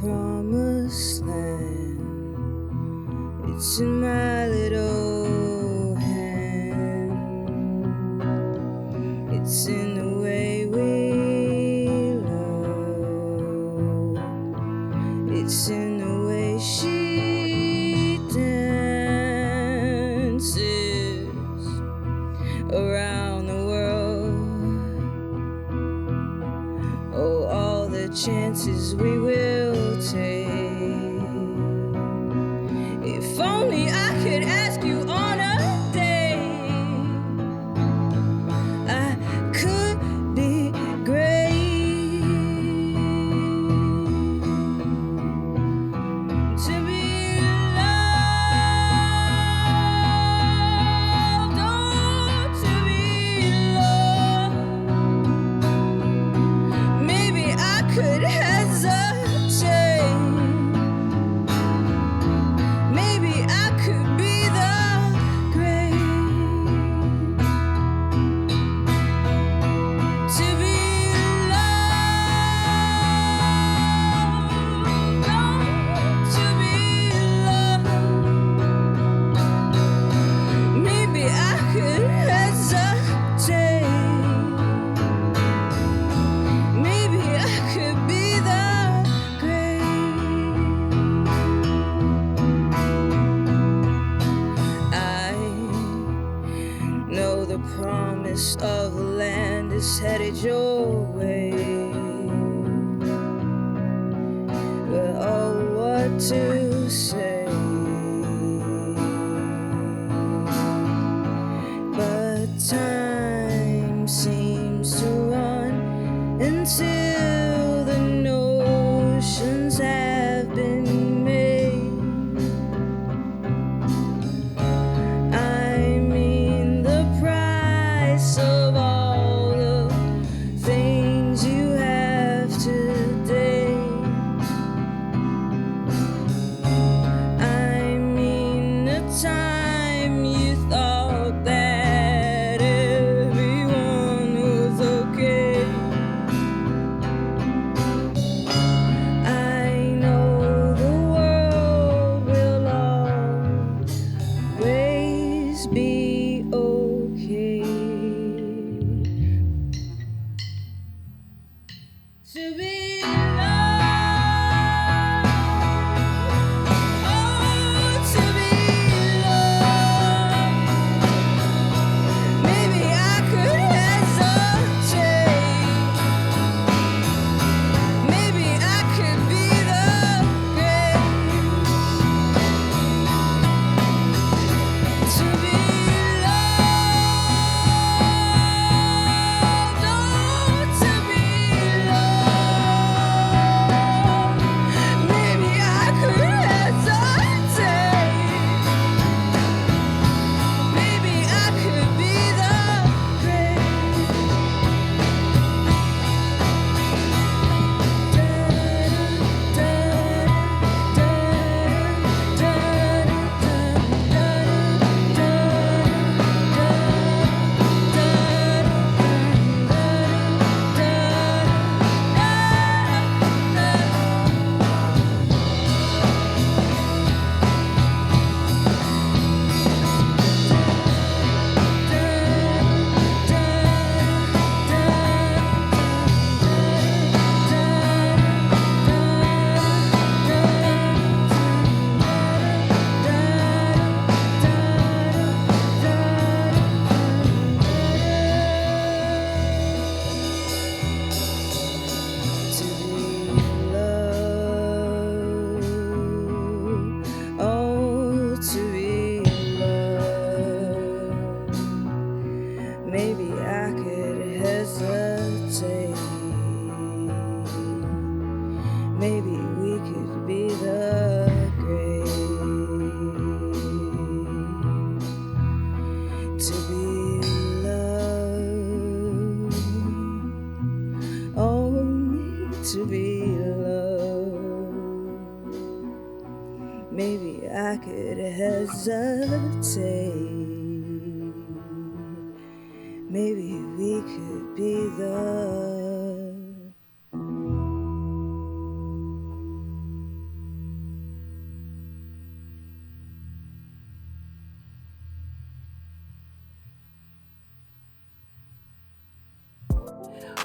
promised land. It's in my little hand. It's in the way we love. It's in the way she dances around the world. Oh, all the chances we will take. If only I could ask you on a date, I could be great. To be loved, oh, to be loved. Maybe I could hesitate. Maybe I could be the great. To be loved, oh, to be loved. Maybe I could hesitate. Maybe I could be the great. I know the promise of the land is headed your way. But oh, what to say? But time seems to run until the notions have been made. I mean the price of all the things you have today. I mean the time you thought that everyone was okay. I know the world will always be okay. To be loved, oh, to be loved. Maybe I could hesitate. Maybe I could be the great. To be loved, oh, to be loved. Maybe I could hesitate. Maybe I could be the great. To be loved, oh, to be loved. Maybe I could hesitate. Maybe we could be the great. To be loved, only to be loved. Maybe I could hesitate. Maybe we could be the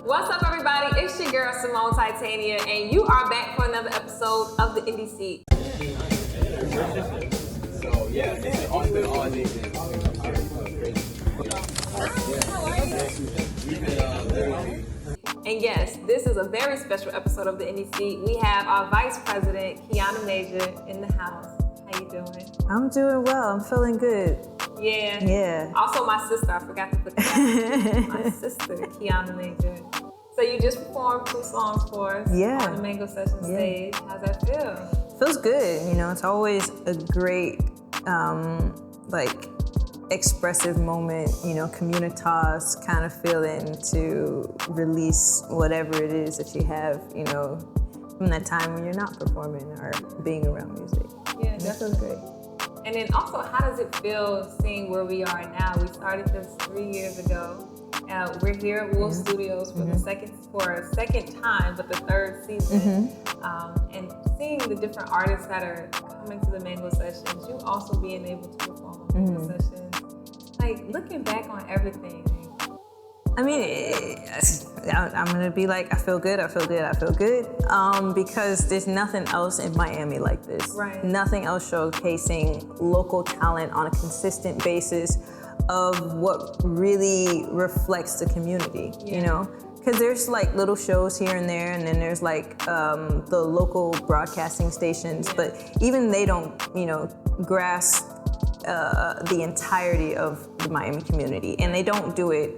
What's up, everybody? It's your girl Simone Titania, and you are back for another episode of the Indie Seat. So yeah, it's been all day. And yes, this is a very special episode of the Indie Seat. We have our Vice President, Quiana Major, in the house. How you doing? I'm doing well. I'm feeling good. Yeah. Yeah. Also, my sister. I forgot to put that. My sister, Quiana Major. So you just performed 2 songs for us on the Mango Session stage. How's that feel? Feels good. You know, it's always a great, expressive moment, you know, communitas kind of feeling to release whatever it is that you have, you know, from that time when you're not performing or being around music. Yeah, that feels great. And then also, how does it feel seeing where we are now? We started this 3 years ago. We're here at Wolf Studios for a second time, but the 3rd season. And seeing the different artists that are coming to the Mango Sessions, you also being able to perform on Mango Sessions. Like, looking back on everything. I mean, I'm gonna be like, I feel good, because there's nothing else in Miami like this. Right. Nothing else showcasing local talent on a consistent basis of what really reflects the community, you know? Because there's like little shows here and there, and then there's like the local broadcasting stations, but even they don't, you know, grasp the entirety of the Miami community, and they don't do it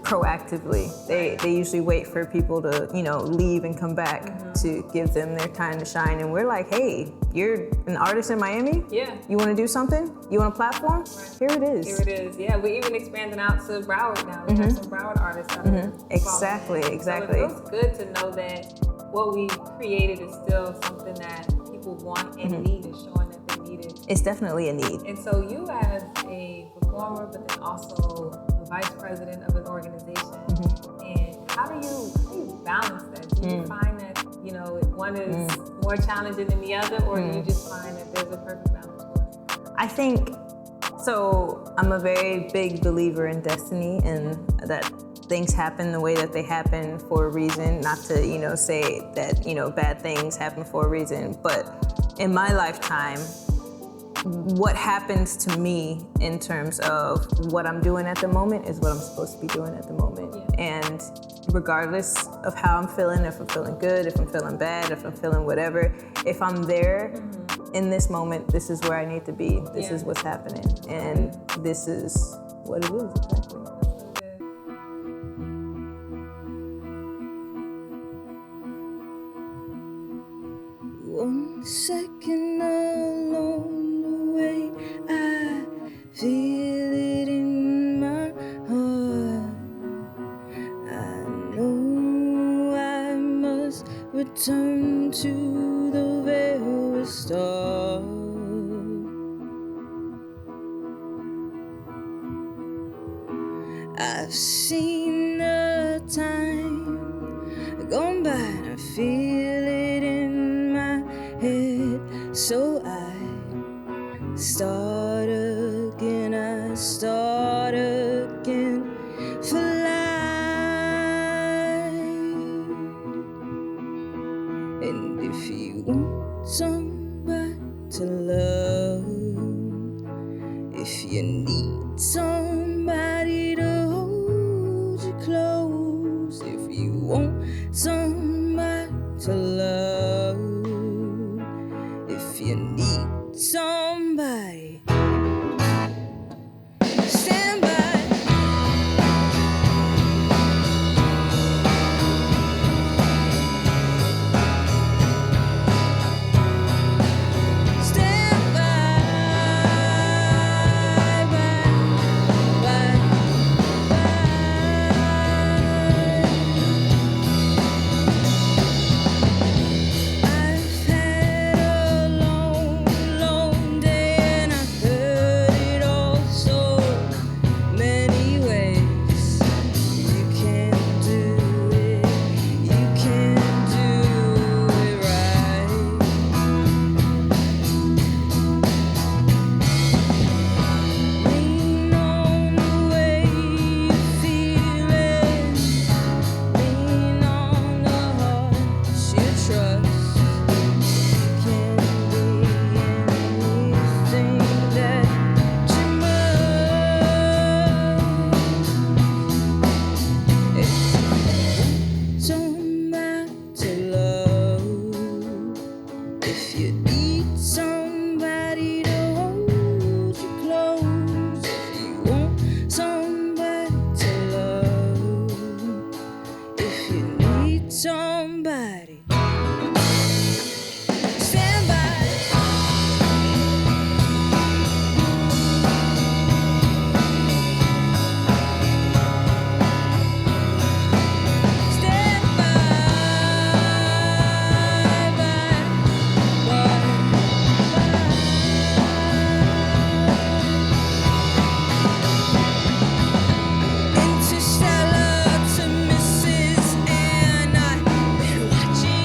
proactively. They usually wait for people to, you know, leave and come back to give them their time to shine. And we're like, hey, you're an artist in Miami? Yeah. You want to do something? You want a platform? Right. Here it is. Here it is. Yeah, we're even expanding out to Broward now. We have some Broward artists out there. Exactly. So it feels good to know that what we created is still something that people want and need, and showing that they need it. It's definitely a need. And so you as a performer, but then also the vice president of an organization, and how do you balance that? Do you find that, you know, one is more challenging than the other, or do you just find that there's a perfect balance for it? I think, so I'm a very big believer in destiny, and that things happen the way that they happen for a reason. Not to, you know, say that, you know, bad things happen for a reason, but in my lifetime, what happens to me in terms of what I'm doing at the moment is what I'm supposed to be doing at the moment. And regardless of how I'm feeling, if I'm feeling good, if I'm feeling bad, if I'm feeling whatever, if I'm there in this moment, this is where I need to be. This is what's happening. And this is what it is, exactly. One second along the way, I feel it in my heart. I know I must return to the very start. I've seen the time gone by, and I feel it in my head. So I start again for life. And if you want somebody to love, if you need somebody to hold you close, if you want somebody to love, if you need somebody, stand by. somebody. Stand by. Stand Interstellar to Mrs. Anne. I've been watching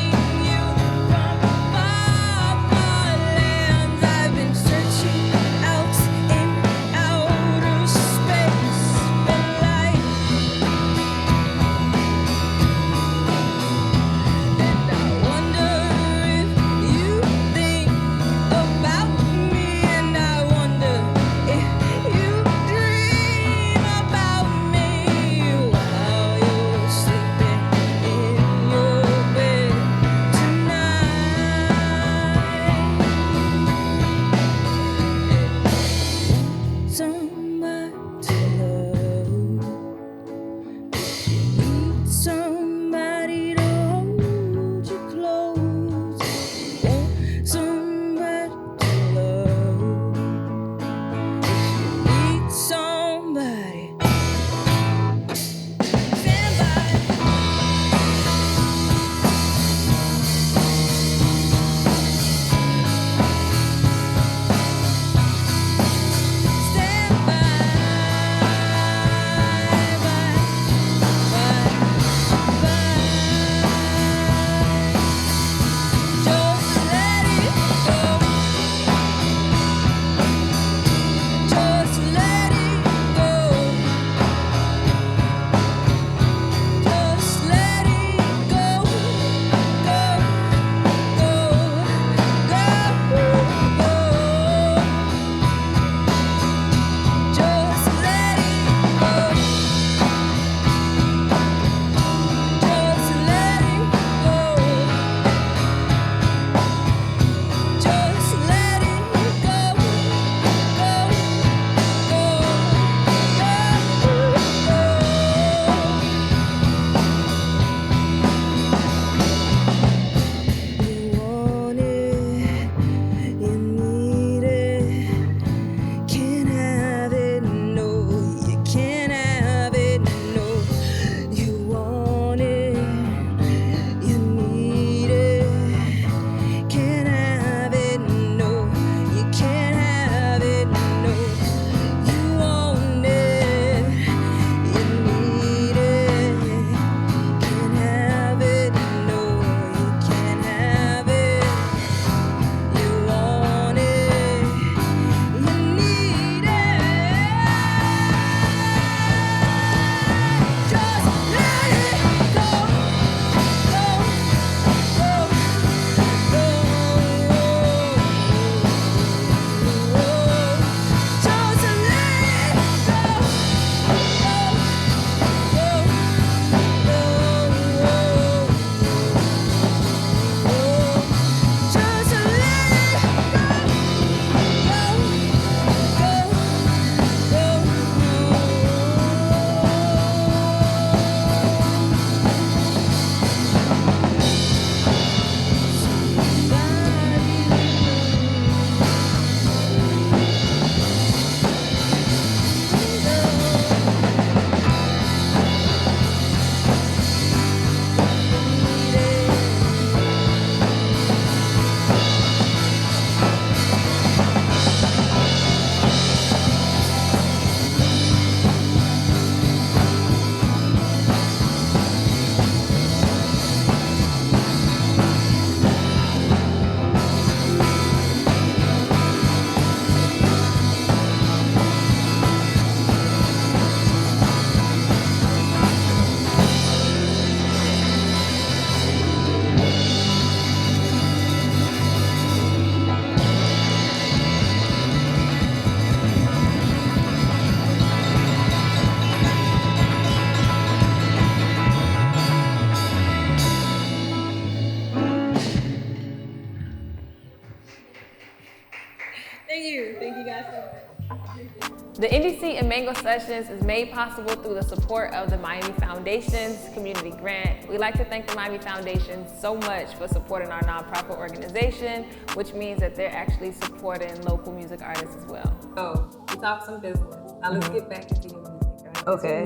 The NDC and Mango Sessions is made possible through the support of the Miami Foundation's community grant. We'd like to thank the Miami Foundation so much for supporting our nonprofit organization, which means that they're actually supporting local music artists as well. So we talked some business. Now let's get back into your music, right? Okay.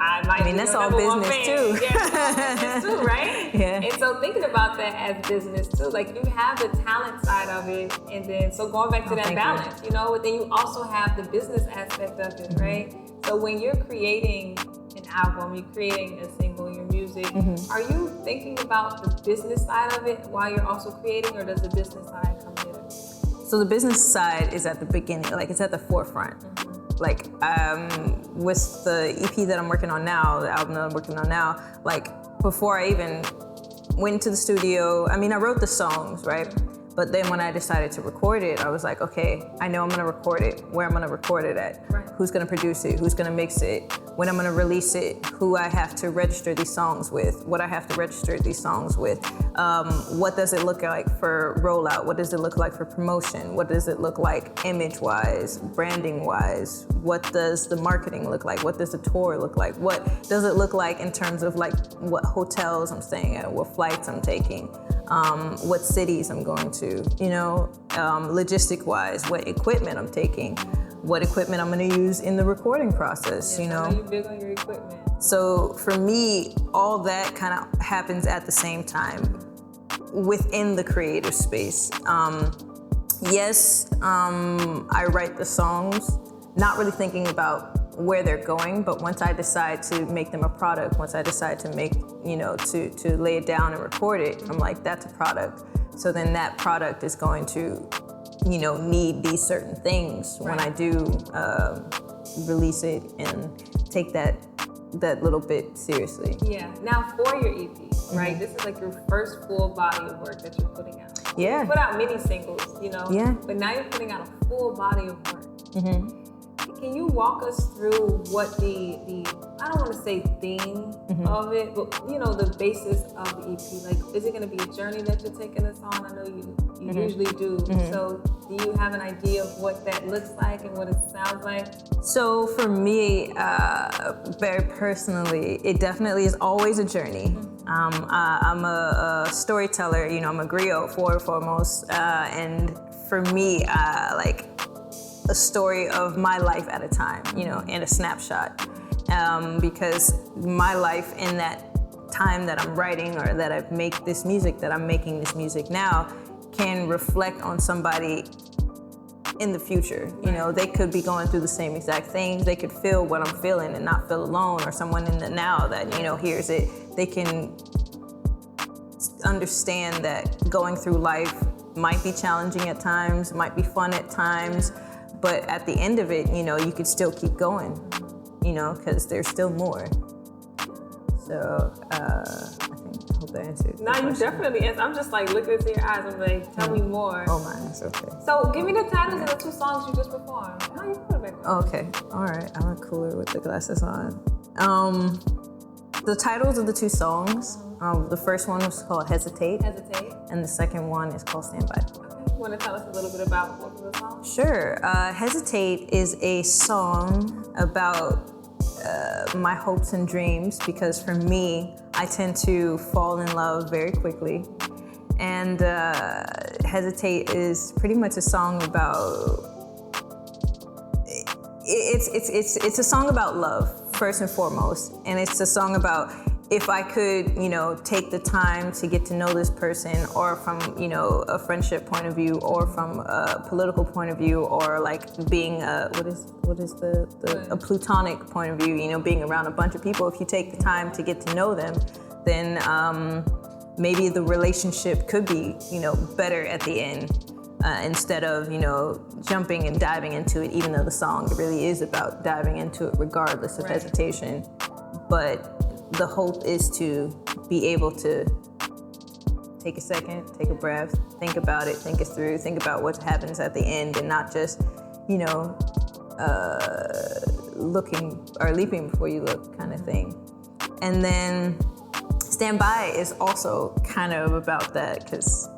I mean, that's all business too. Yeah, that's all business too, right? Yeah. And so thinking about that as business too, like you have the talent side of it, and then so going back to that balance, but then you also have the business aspect of it, right? So when you're creating an album, you're creating a single, your music, are you thinking about the business side of it while you're also creating, or does the business side come later? So the business side is at the beginning, like it's at the forefront. Like with the EP that I'm working on now, the album that I'm working on now, like before I even went to the studio, I mean, I wrote the songs, right? But then when I decided to record it, I was like, okay, I know I'm gonna record it, where I'm gonna record it at, who's gonna produce it, who's gonna mix it, when I'm gonna release it, who I have to register these songs with, what I have to register these songs with, what does it look like for rollout, what does it look like for promotion, what does it look like image-wise, branding-wise, what does the marketing look like, what does the tour look like, what does it look like in terms of like what hotels I'm staying at, what flights I'm taking, what cities I'm going to, logistic-wise, what equipment I'm taking, what equipment I'm gonna use in the recording process, I know you're big on your equipment. So for me, all that kind of happens at the same time within the creative space. Yes, I write the songs, not really thinking about where they're going, but once I decide to make them a product, once I decide to make, to lay it down and record it, I'm like, that's a product. So then that product is going to, need these certain things when I do release it and take that little bit seriously. Yeah. Now for your EP, right? This is like your first full body of work that you're putting out. Yeah. You put out mini singles, Yeah. But now you're putting out a full body of work. Can you walk us through what the I don't want to say theme of it, but the basis of the EP? Like, is it going to be a journey that you're taking us on? I know you usually do. So do you have an idea of what that looks like and what it sounds like? So for me, very personally, it definitely is always a journey. I'm a storyteller, I'm a griot foremost, and for me, like a story of my life at a time, and a snapshot, because my life in that time that I'm writing or that I make this music, that I'm making this music now, can reflect on somebody in the future. They could be going through the same exact things. They could feel what I'm feeling and not feel alone, or someone in the now that, hears it. They can understand that going through life might be challenging at times, might be fun at times, but at the end of it, you could still keep going, because there's still more. So I hope that answered. No, you definitely answered. I'm just like looking into your eyes. I'm like, tell me more. Oh my, that's okay. So give me the titles of the two songs you just performed. No, you put it back on. Okay, all right. I look cooler with the glasses on. The titles of the two songs. The first one was called Hesitate. Hesitate. And the second one is called Stand By. Okay. You want to tell us a little bit about both of the songs? Sure. Hesitate is a song about my hopes and dreams, because for me, I tend to fall in love very quickly. And Hesitate is pretty much a song about, it's a song about love, first and foremost. And it's a song about, if I could, take the time to get to know this person, or from, a friendship point of view, or from a political point of view, or like being what is a plutonic point of view, being around a bunch of people. If you take the time to get to know them, then maybe the relationship could be, better at the end, instead of, jumping and diving into it, even though the song really is about diving into it regardless of hesitation. But the hope is to be able to take a second, take a breath, think about it, think it through, think about what happens at the end, and not just, looking or leaping before you look kind of thing. And then Stand By is also kind of about that, because,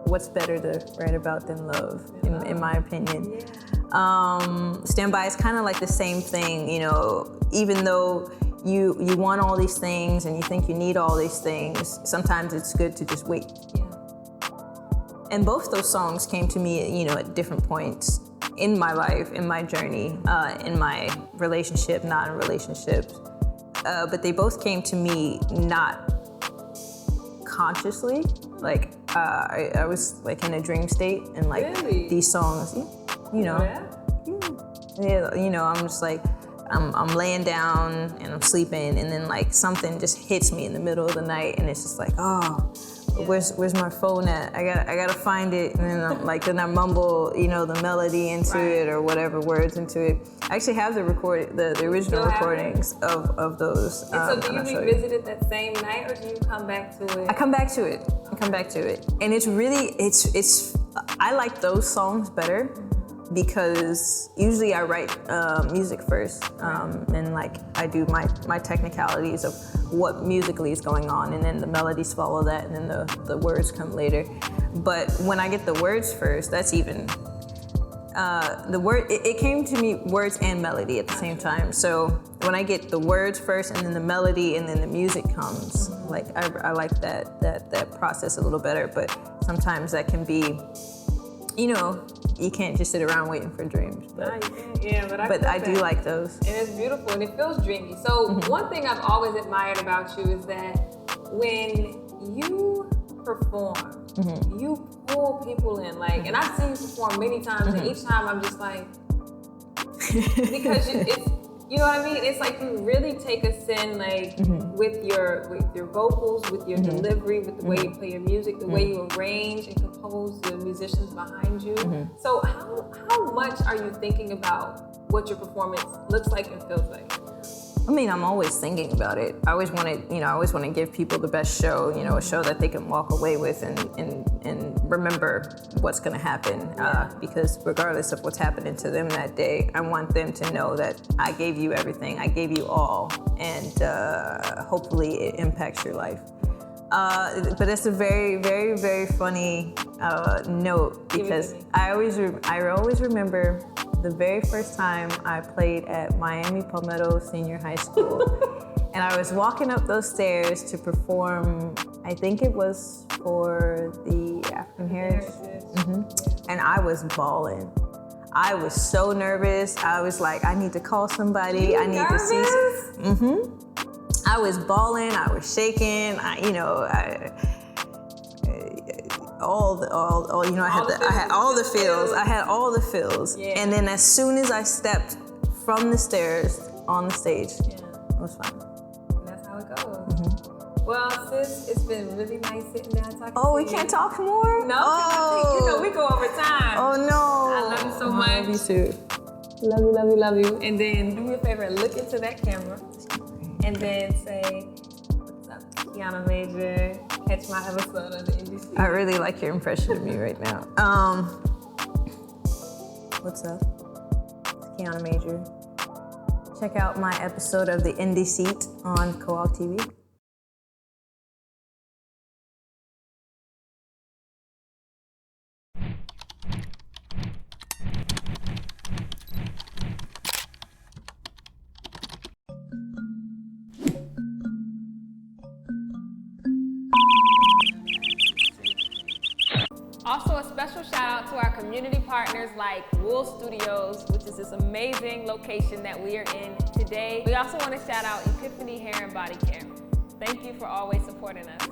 what's better to write about than love, in my opinion. Stand By is kind of like the same thing, you know, even though you want all these things and you think you need all these things, sometimes it's good to just wait. Yeah. And both those songs came to me, you know, at different points in my life, in my journey, in my relationship, not in relationships. But they both came to me not consciously. Like I was like in a dream state, and like Really? these songs, you know, yeah, you know, I'm just like I'm laying down and I'm sleeping, and then like something just hits me in the middle of the night, and it's just like, oh, where's my phone at? I gotta find it, and then I mumble, you know, the melody into it or whatever words into it. I actually have the original recordings of those. And so do you revisit it that same night, or do you come back to it? I come back to it, and it's really I like those songs better because usually I write music first, and like I do my technicalities of what musically is going on, and then the melodies follow that, and then the words come later. But when I get the words first, that's even the word. It came to me words and melody at the same time. So when I get the words first, and then the melody, and then the music comes, like I like that process a little better. But sometimes that can be, you know, you can't just sit around waiting for dreams. But, No, you can't. Yeah, but I do like those. And it's beautiful and it feels dreamy. So one thing I've always admired about you is that when you perform, you pull people in. Like, and I've seen you perform many times, and each time I'm just like, because it's, you know what I mean? It's like you really take us in, like with your vocals, with your delivery, with the way you play your music, the way you arrange and compose the musicians behind you. So how much are you thinking about what your performance looks like and feels like? I mean, I'm always thinking about it. I always want to give people the best show, you know, a show that they can walk away with and remember what's going to happen. Because regardless of what's happening to them that day, I want them to know that I gave you everything, I gave you all, and hopefully it impacts your life. But it's a very, very, very funny note, because I always remember the very first time I played at Miami Palmetto Senior High School. And I was walking up those stairs to perform, I think it was for the African Heritage. And I was bawling. I was so nervous. I was like, I need to call somebody. I need to see. I was bawling. I was shaking. I had all the feels. Yeah. And then as soon as I stepped from the stairs on the stage, it was fine. And that's how it goes. Well, sis, it's been really nice sitting down talking to you. Oh, we can't talk more? No, 'cause I think, we go over time. Oh no. I love you so much. I love you too. Love you, love you, love you. And then do me a favor and look into that camera and then say, what's up, Quiana Major? Catch my episode of the NDC. I really like your impression of me right now. What's up? It's Quiana Major. Check out my episode of the Indie Seat on Co-op TV. Also, a special shout out to our community partners like Wool Studios, which is this amazing location that we are in today. We also want to shout out Epiphany Hair and Body Care. Thank you for always supporting us.